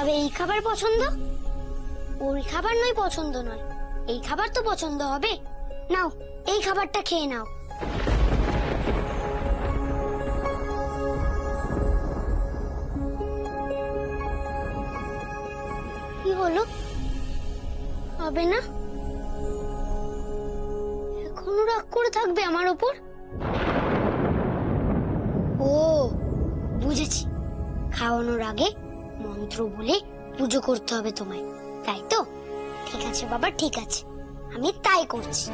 তবে এই খাবার পছন্দ? ওই খাবার নয় পছন্দ নয়, এই খাবার তো পছন্দ হবে। নাও এই খাবারটা খেয়ে নাও। কি হলো, হবে না? এখনো রাগ করে থাকবে আমার উপর? ও বুঝেছি, খাওয়ানোর আগে মন্ত্র বলে পুজো করতে হবে তোমায়, তাই তো? ঠিক আছে বাবা, ঠিক আছে, আমি তাই করছি।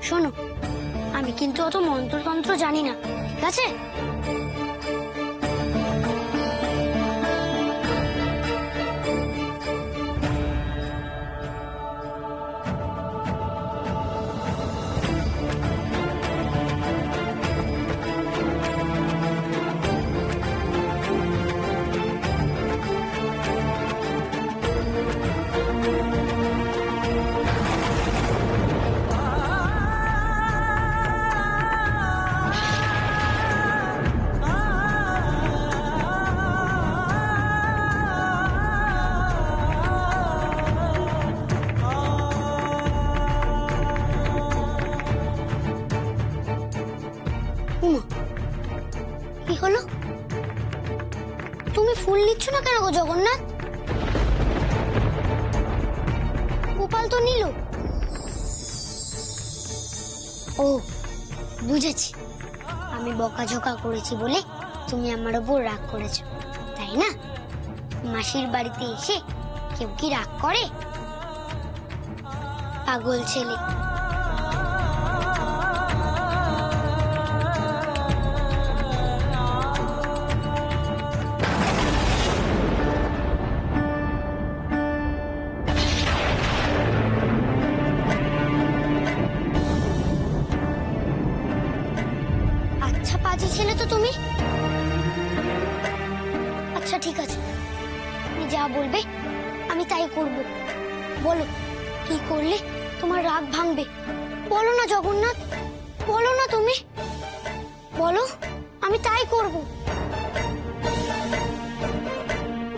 শোনো, আমি কিন্তু অত মন্ত্রতন্ত্র জানি না, ঠিক আছে? কি হলো, তুমি ফুল নিচ্ছ না কেন গো জগন্নাথ? গোপাল তো নিল। ও বুঝেছি, আমি বকাঝকা করেছি বলে তুমি আমার উপর রাগ করেছো, তাই না? মাসির বাড়িতে এসে কেউ কি রাগ করে? পাগল ছেলে। আচ্ছা পাজি ছেলে তো তুমি। আচ্ছা ঠিক আছে, তুমি যা বলবে আমি তাই করব। বলো কি করলে তোমার রাগ ভাঙবে? বলো না জগন্নাথ, বলো না তুমি, বলো, আমি তাই করব।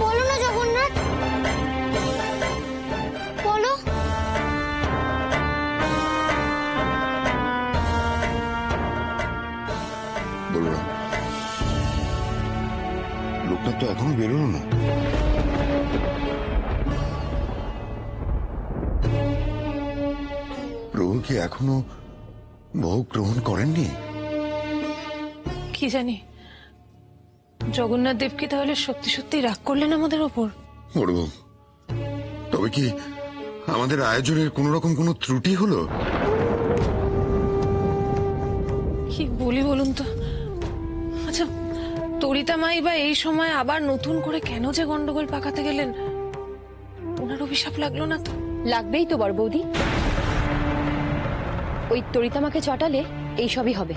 বলো না জগন্নাথ, বলো। বলরাম, লোকটা তো এখনো বেরোলো না। প্রভু কি এখনো বহু গ্রহণ করেননি? কি জানি, জগন্নাথ দেব কি তাহলে সত্যি সত্যি রাগ করলেন আমাদের ওপর? বড়, তবে কি আমাদের আয়োজনের কোন রকম কোনো ত্রুটি হলো? কি বলি বলুন তো। আচ্ছা, তরিতা মাই বা এই সময় আবার নতুন করে কেন যে গন্ডগোল পাকাতে গেলেন? ওনার অভিশাপ লাগলো না তো? লাগবেই তো বড় বৌদি, ওই তরিতামাকে চটালে এই সবই হবে।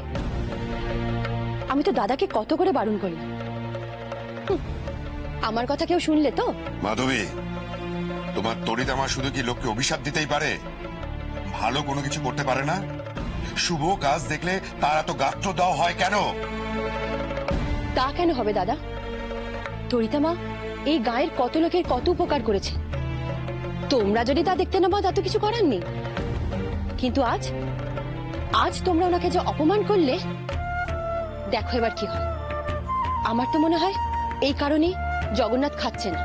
আমি তো দাদাকে কত করে বারণ করলাম, আমার কথা কেউ শুনলে তো? মাধবী, তোমার তরিতামা শুধু কি লোককে অভিশাপ দিতেই পারে, ভালো কোনো কিছু করতে পারে না? শুভ কাজ দেখলে তার এত গাত্র দেওয়া হয় কেন? তা কেন হবে দাদা? তরিতামা এই গায়ের কত লোকের কত উপকার করেছে, তোমরা যদি তা দেখতে না পাও তা তো কিছু করার নেই। কিন্তু আজ আজ তোমরা ওনাকে যে অপমান করলে, দেখো এবার কি হয়। আমার তো মনে হয় এই কারণেই জগন্নাথ খাচ্ছে না।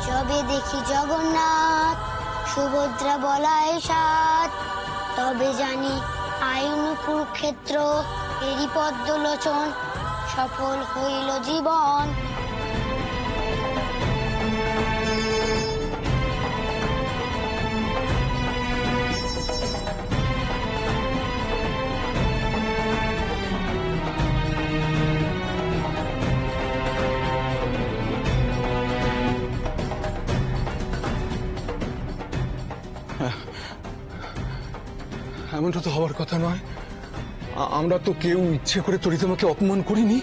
যবে দেখি জগন্নাথ সুভদ্রা বলায় সাত, তবে জানি আয়ুন কুরুক্ষেত্র এরি পদ্মলোচন, সফল হইল জীবন। এমনটা তো হওয়ার কথা নয়। আমরা তো কেউ ইচ্ছে করে তরিতামাকে অপমান করিনি,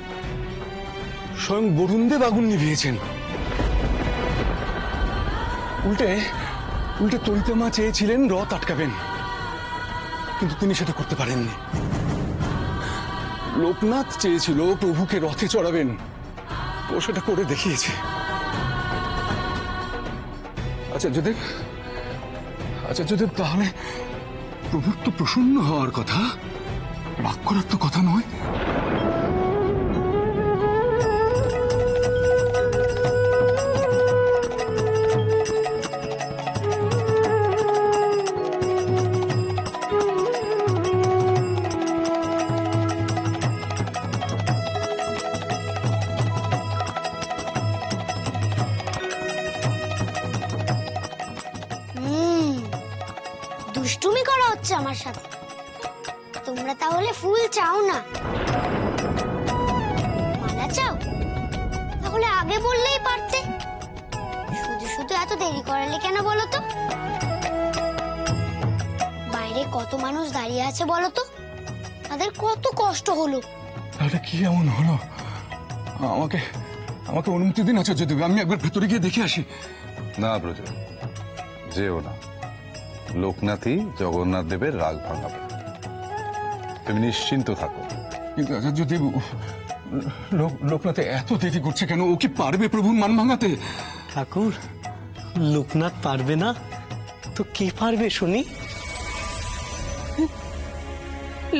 স্বয়ং বরুণদেব আগুন নিভিয়েছেন। উল্টে উল্টে তরিতামা চেয়েছিলেন রথ আটকাবেন, কিন্তু তিনি সেটা করতে পারেননি। লোকনাথ চেয়েছিল প্রভুকে রথে চড়াবেন, ও সেটা করে দেখিয়েছে। আচার্যদেব, আচার্যদেব, তাহলে প্রভুর তো প্রসন্ন হওয়ার কথা, রাগ করার তো কথা নয়। দুষ্টুমি করা হচ্ছে আমার সাথে। তোমরা তাহলে ফুল চাও না, মালা চাও? তাহলে আগে বললেই পারতে। শুধু শুধু এত দেরি করালে কেন বলো তো? বাইরে কত মানুষ দাঁড়িয়ে আছে বলো তো, তাদের কত কষ্ট হলো। তাহলে কি এমন হলো? আমাকে আমাকে অনুমতি দিন আচার্যদেব, আমি একবার ভেতরে গিয়ে দেখে আসি। না ব্রজ, যেও না। লোকনাথই জগন্নাথ দেবের রাগ ভাঙাবে, তুমি নিশ্চিন্ত থাকো। কিন্তু আচার্যদেব, লোকনাথে এত দেরি করছে কেন? ও কি পারবে প্রভুর মান ভাঙাতে? ঠাকুর, লোকনাথ পারবে না তো কে পারবে শুনি?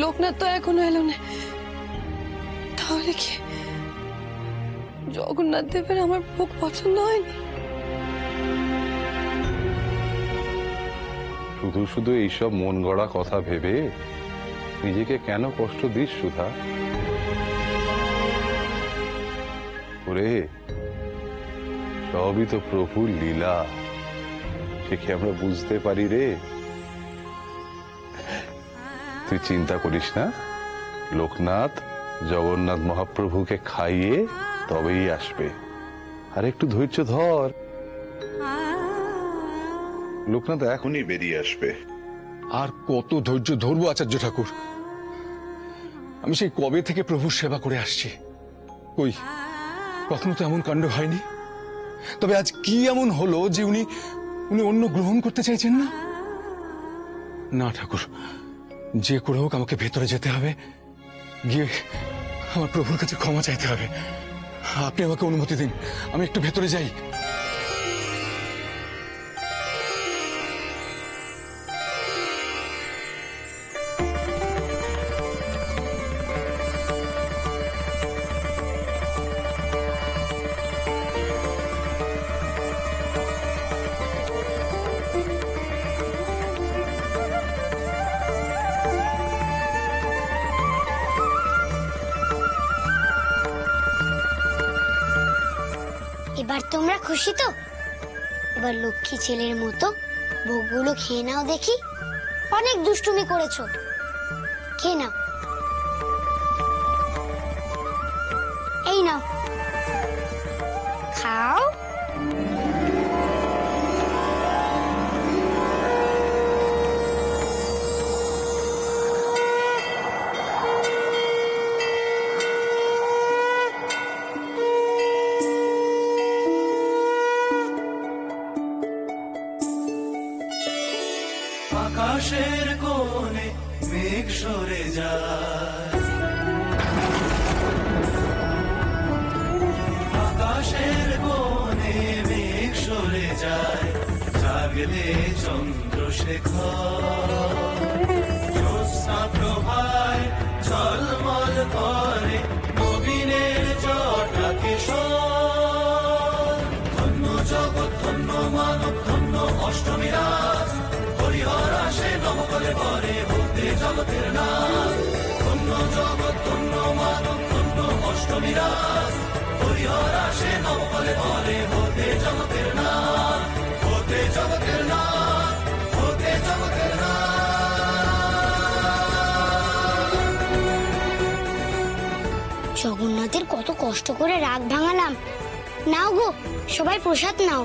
লোকনাথ তো এখনো এলো না, তাহলে কি জগন্নাথ দেবের আমার ভোগ পছন্দ হয়নি? শুধু শুধু এইসব মন গড়া কথা ভেবে নিজেকে কেন কষ্ট দিস সুধা? ওরে, সবই তো প্রভুর লীলা, সে কি আমরা বুঝতে পারি রে? তুই চিন্তা করিস না, লোকনাথ জগন্নাথ মহাপ্রভুকে খাইয়ে তবেই আসবে। আর একটু ধৈর্য ধর, লোকনাথ এখনই বেরিয়ে আসবে। আর কত ধৈর্য ধরবো আচার্য ঠাকুর? আমি সেই কবে থেকে প্রভুর সেবা করে আসছি, কই কখনো তো এমন কাণ্ড হয়নি। তবে আজ কি এমন হলো যে উনি অন্য গ্রহণ করতে চাইছেন না? না ঠাকুর, যে করে হোক আমাকে ভেতরে যেতে হবে, গিয়ে আমার প্রভুর কাছে ক্ষমা চাইতে হবে। আপনি আমাকে অনুমতি দিন, আমি একটু ভেতরে যাই। এবার তোমরা খুশি তো? এবার লক্ষ্মী ছেলের মতো ভোগগুলো খেয়ে নাও দেখি। অনেক দুষ্টুমি করেছো, খেয়ে নাও। এই নাও, খাও। আকাশের কোণে মেঘ সরে যায়, আকাশের কোণে মেঘ সরে যায়, জাগলে চন্দ্রশেখর, জ্যোৎস্না প্রভায় ঝলমল করে নবীনের জটা কিশোর। ধন্য জগৎ, ধন্য মানব, ধন্য অষ্টমী রাত, হরিহর আসে নবকলে বরে হতে জগতের নাথ। ধন্য জগৎ, ধন্য মানব, ধন্য অষ্টমী রাত, হরিহর আসে নবকলে বরে হতে জগতের নাথ, হতে জগতের নাথ, হতে জগতের নাথ। জগন্নাথের কত কষ্ট করে রাগ ভাঙালাম। নাও গো, সবাই প্রসাদ নাও।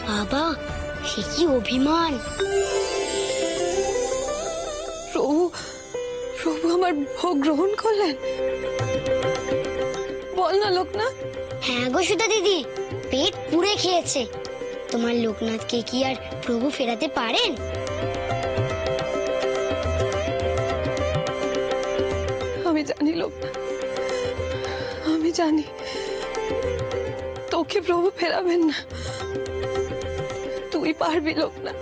বাবা, সে কি অভিমান! প্রভু, প্রভু আমার ভোগ গ্রহণ করলেন? বল না লোকনাথ। হ্যাঁ গো সুধা দিদি, পেট পুড়ে খেয়েছে। তোমার লোকনাথকে কি আর প্রভু ফেরাতে পারেন? আমি জানি লোকনাথ, আমি জানি তোকে প্রভু ফেরাবেন না। তুই পারবি লোকনাথ,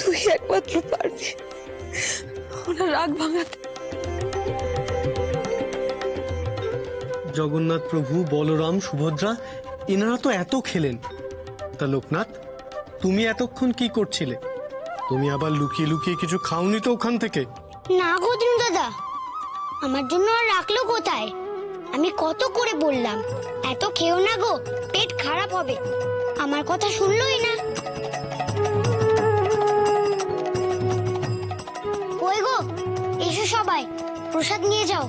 তুই একমাত্র পারবি ওনার রাগ ভাঙাতে। জগন্নাথ প্রভু, বলরাম, সুভদ্রা এনারা তো এত খেলেন, তা লোকনাথ তুমি এতক্ষণ কি করছিলে? তুমি আবার লুকিয়ে লুকিয়ে কিছু খাওনি তো ওখান থেকে? না গো দিনু দাদা, আমার জন্য আর রাখলো কোথায়? আমি কত করে বললাম এত খেও না গো, পেট খারাপ হবে। আমার কথা শুনলোই না। ওই গো, এসো সবাই, প্রসাদ নিয়ে যাও।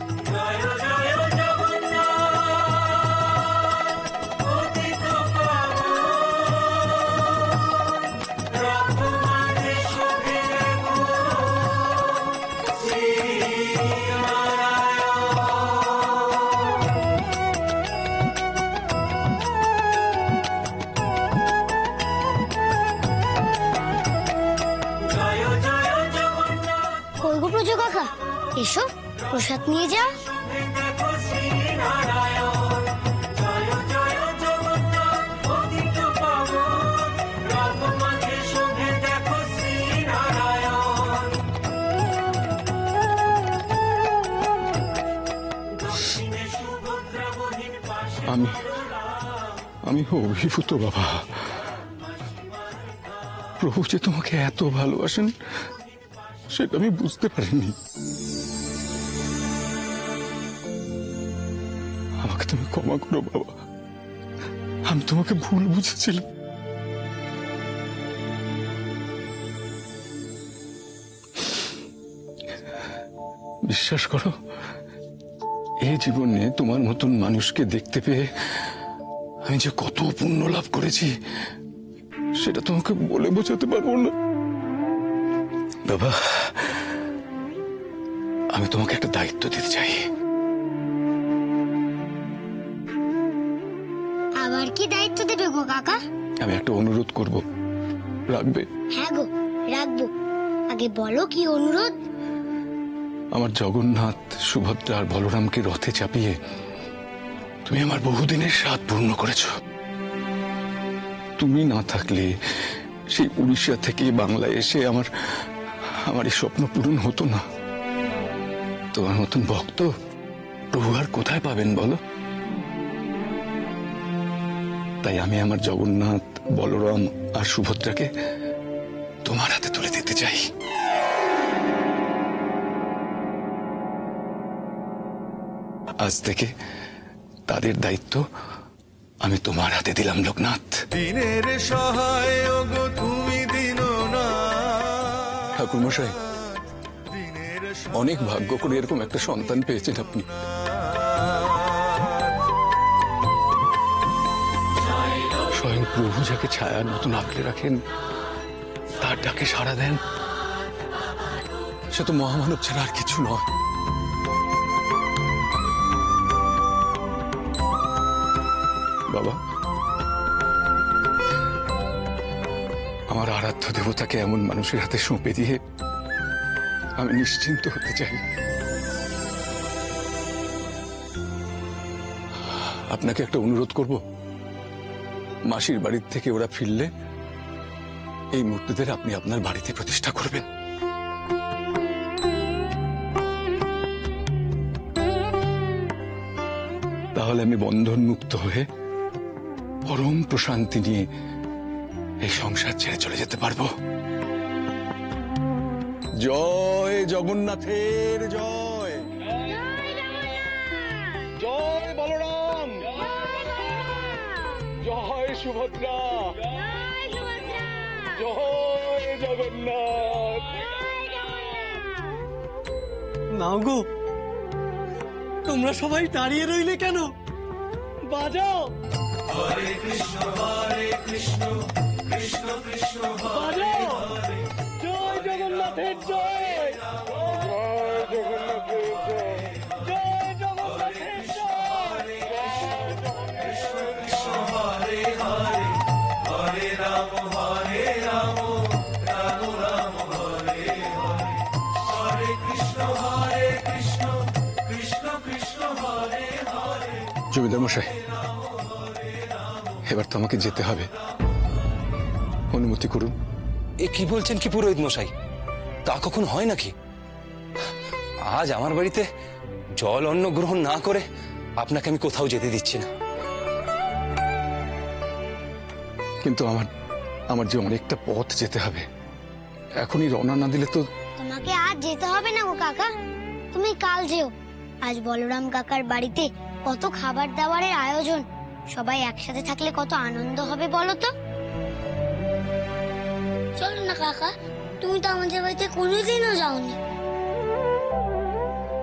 ওই গো প্রজো কাকা, এসো প্রসাদ নিয়ে যাও। আমি অভিভূত বাবা। প্রভু যে তোমাকে এত ভালোবাসেন সেটা আমি বুঝতে পারিনি। আমাকে তুমি ক্ষমা করো বাবা, আমি তোমাকে ভুল বুঝেছিলাম। বিশ্বাস করো, এই জীবনে তোমার মতন মানুষকে দেখতে পেয়ে আমি যে কত পুণ্য লাভ করেছি সেটা তোমাকে বলে বোঝাতে পারবো না বাবা। আমি তোমাকে একটা দায়িত্ব দিতে চাই। আবার কি দায়িত্ব দেবে গো কাকা? আমি একটা অনুরোধ করব, রাখবে? হ্যাঁ গো, রাখবো। আগে বলো কি অনুরোধ? আমার জগন্নাথ, সুভদ্রা আর বলরামকে রথে চাপিয়ে তুমি আমার বহুদিনের স্বাদ পূর্ণ করেছ। তুমি না থাকলে সেই উড়িষ্যা থেকে বাংলায় এসে আমার এই স্বপ্ন পূরণ হতো না। তোমার মতন ভক্ত প্রভু আর কোথায় পাবেন বলো? তাই আমি আমার জগন্নাথ, বলরাম আর সুভদ্রাকে তোমার হাতে তুলে দিতে চাই। আজ থেকে তাদের দায়িত্ব আমি তোমার হাতে দিলাম লোকনাথ। দিনের সহায় গো তুমি দিন না। ঠাকুর মশাই, অনেক ভাগ্য করে এরকম একটা সন্তান পেয়েছেন আপনি। স্বয়ং প্রভু যাকে ছায়ার মতন আঁকড়ে রাখেন, তার ডাকে সাড়া দেন, সে তো মহামানব ছাড়া আর কিছু নয়। বাবা, আমার আরাধ্য দেবতাকে এমন মানুষের হাতে সঁপে দিয়ে আমি নিশ্চিন্ত হতে চাই। আপনাকে একটা অনুরোধ করব, মাসির বাড়ির থেকে ওরা ফিরলে এই মূর্তিদের আপনি আপনার বাড়িতে প্রতিষ্ঠা করবেন। তাহলে আমি বন্ধন মুক্ত হয়ে পরম প্রশান্তি নিয়ে এই সংসার ছেড়ে চলে যেতে পারবো। জয় জগন্নাথের জয়। জয় বলরাম, জয় সুভদ্রা, জয় জগন্নাথ। নাও গো, তোমরা সবাই দাঁড়িয়ে রইলে কেন? বাজাও, হরে কৃষ্ণ কৃষ্ণ কৃষ্ণ বাজাও। জয় জগন্নাথের জয়, জয় জগন্নাথের জয়, জয় জগন্নাথের জয়। কৃষ্ণ হরে হরে, হরে রাম রাম রাম হরে হরে, হরে কৃষ্ণ জমিদার মশাই, এবার তো আমাকে যেতে হবে, অনুমতি করুন। এ কি বলছেন কি পুরোহিত মশাই? তা কখন হয় নাকি? আজ আমার বাড়িতে জল অন্ন গ্রহণ না করে আপনাকে আমি কোথাও যেতে দিচ্ছি না। কিন্তু আমার যে অনেকটা পথ যেতে হবে, এখনই রওনা না দিলে তো। তোমাকে আজ যেতে হবে না গো কাকা, তুমি কাল যেও। আজ বলরাম কাকার বাড়িতে কত খাবার দাবারের আয়োজন, সবাই একসাথে থাকলে কত আনন্দ হবে বলো তো। চলো না কাকা, তুমি তো আমাদের বাড়িতে কোনোদিনও যাওনি।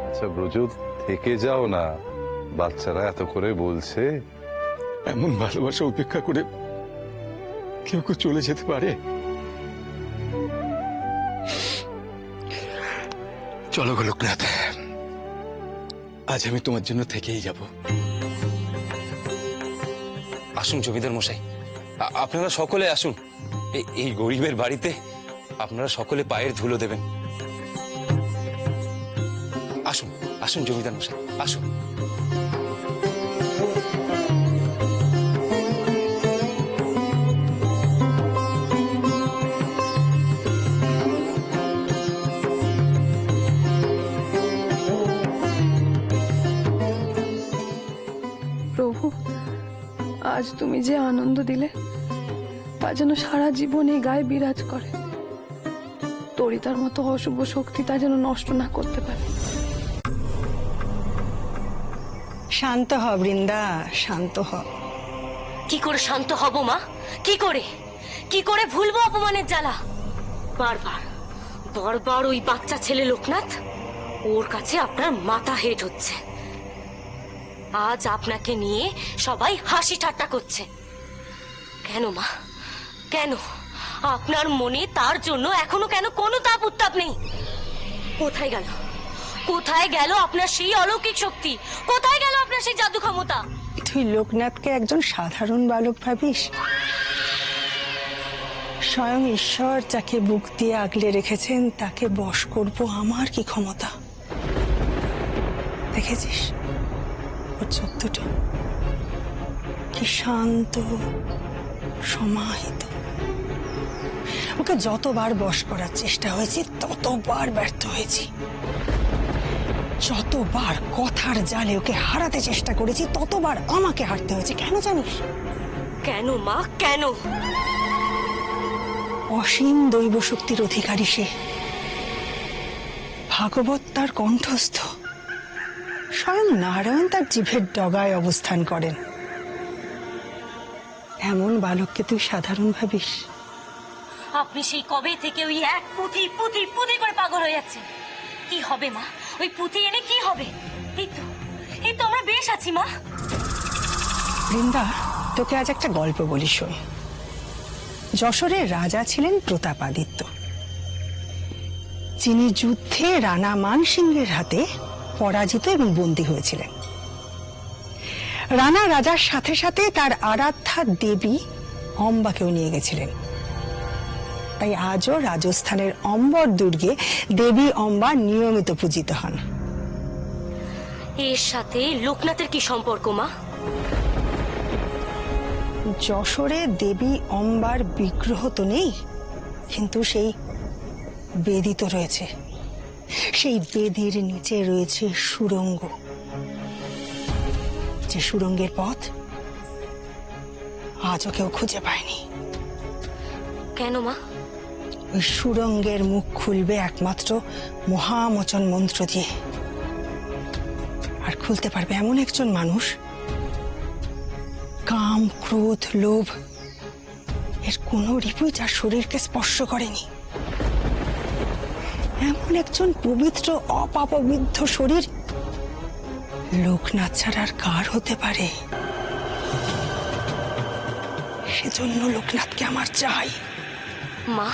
আচ্ছা ব্রজ, থেকে যাও না, বাচ্চারা এত করে বলছে। এমন ভালোবাসা উপেক্ষা করে কেউ কেউ চলে যেতে পারে? চলো গো লোকনাথ, আজ আমি তোমার জন্য থেকেই যাব। আসুন জমিদার মশাই, আপনারা সকলে আসুন। এই গরিবের বাড়িতে আপনারা সকলে পায়ের ধুলো দেবেন। আসুন আসুন জমিদার মশাই, আসুন। প্রভু, আজ তুমি যে আনন্দ দিলে তা যেন সারা জীবন এই গায়ে বিরাজ করে। তরিতার মতো অশুভ শক্তি তা যেন নষ্ট না করতে পারে। শান্ত হ বৃন্দা, শান্ত হ। কি করে শান্ত হব মা? কি করে ভুলবো অপমানের জ্বালা? বারবার বারবার ওই বাচ্চা ছেলে লোকনাথ, ওর কাছে আপনার মাথা হেট হচ্ছে। আজ আপনাকে নিয়ে সবাই হাসি ঠাট্টা করছে। কেন মা, কেন? আপনার মনে তার জন্য এখনো কেন কোনো তাপ উত্তাপ নেই? কোথায় গেল আপনার সেই অলৌকিক শক্তি? কোথায় গেল আপনার সেই জাদু ক্ষমতা? তুই লোকনাথকে একজন সাধারণ বালক ভাবিস? স্বয়ং ঈশ্বর যাকে বুক দিয়ে আগলে রেখেছেন তাকে বশ করব আমার কি ক্ষমতা? দেখেছিস ওর চোদ্দটা কি শান্ত সমাহিত। ওকে যতবার বশ করার চেষ্টা হয়েছে ততবার ব্যর্থ হয়েছি। যতবার কথার জালে ওকে হারাতে চেষ্টা করেছি ততবার আমাকে হারতে হয়েছে। কেন জানিস? কেন মা, কেন? অসীম দৈব শক্তির অধিকারী সে। ভাগবত তার কণ্ঠস্থ, স্বয়ং নারায়ণ তার জিভের ডগায় অবস্থান করেন। এমন বালককে তুই সাধারণ ভাবিস? আপনি সেই কবে থেকে ওই এক পুঁথি পুঁথি পুঁথি করে পাগল হয়ে যাচ্ছেন। কি হবে মা? ওই পুঁথি এনে কি হবে? এই তো আমরা বেশ আছি মা। বৃন্দা, তোকে আজ একটা গল্প বলি শোন। যশোরের রাজা ছিলেন প্রতাপাদিত্য, যিনি যুদ্ধে রানা মানসিংহের হাতে পরাজিত এবং বন্দী হয়েছিলেন। রানা রাজার সাথে সাথে তার আরাধ্যা দেবী অম্বাকেও নিয়ে গেছিলেন। তাই আজও রাজস্থানের অম্বর দুর্গে দেবী অম্বা নিয়মিত পূজিত হন। এর সাথে লোকনাথের কি সম্পর্ক মা? যশোরে দেবী অম্বার বিগ্রহ তো নেই, কিন্তু সেই বেদি তো রয়েছে। সেই বেদির নিচে রয়েছে সুড়ঙ্গ, যে সুড়ঙ্গের পথ আজও কেউ খুঁজে পায়নি। কেন মা? ওই সুড়ঙ্গের মুখ খুলবে একমাত্র মহামোচন মন্ত্র দিয়ে, আর খুলতে পারবে এমন একজন মানুষ কাম, ক্রোধ, লোভ এর কোন রিপুই যার শরীরকে স্পর্শ করেনি। এমন একজন পবিত্র অপাপবিদ্ধ শরীর লোকনাথ ছাড়া আর কার হতে পারে? সেজন্য লোকনাথকে আমার চাই। মা,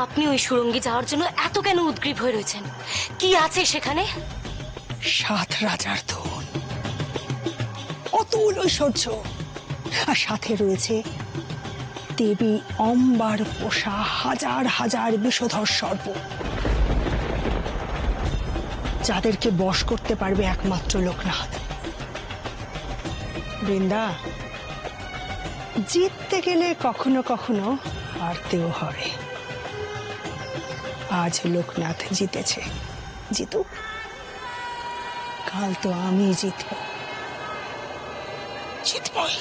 আপনি ওই সুড়ঙ্গে যাওয়ার জন্য এত কেন উদ্গ্রীব হয়ে রয়েছেন? কি আছে সেখানে? 7 রাজার ধন, অতুল ঐশ্বর্য, আর সাথে রয়েছে দেবী অম্বার পোষা হাজার হাজার বিষধর সর্প, যাদেরকে বশ করতে পারবে একমাত্র লোকনাথ। বৃন্দা, জিততে গেলে কখনো কখনো হারতেও হয়। আজ লোকনাথ জিতেছে, জিতুক। কাল তো আমি জিতব, জিতবই।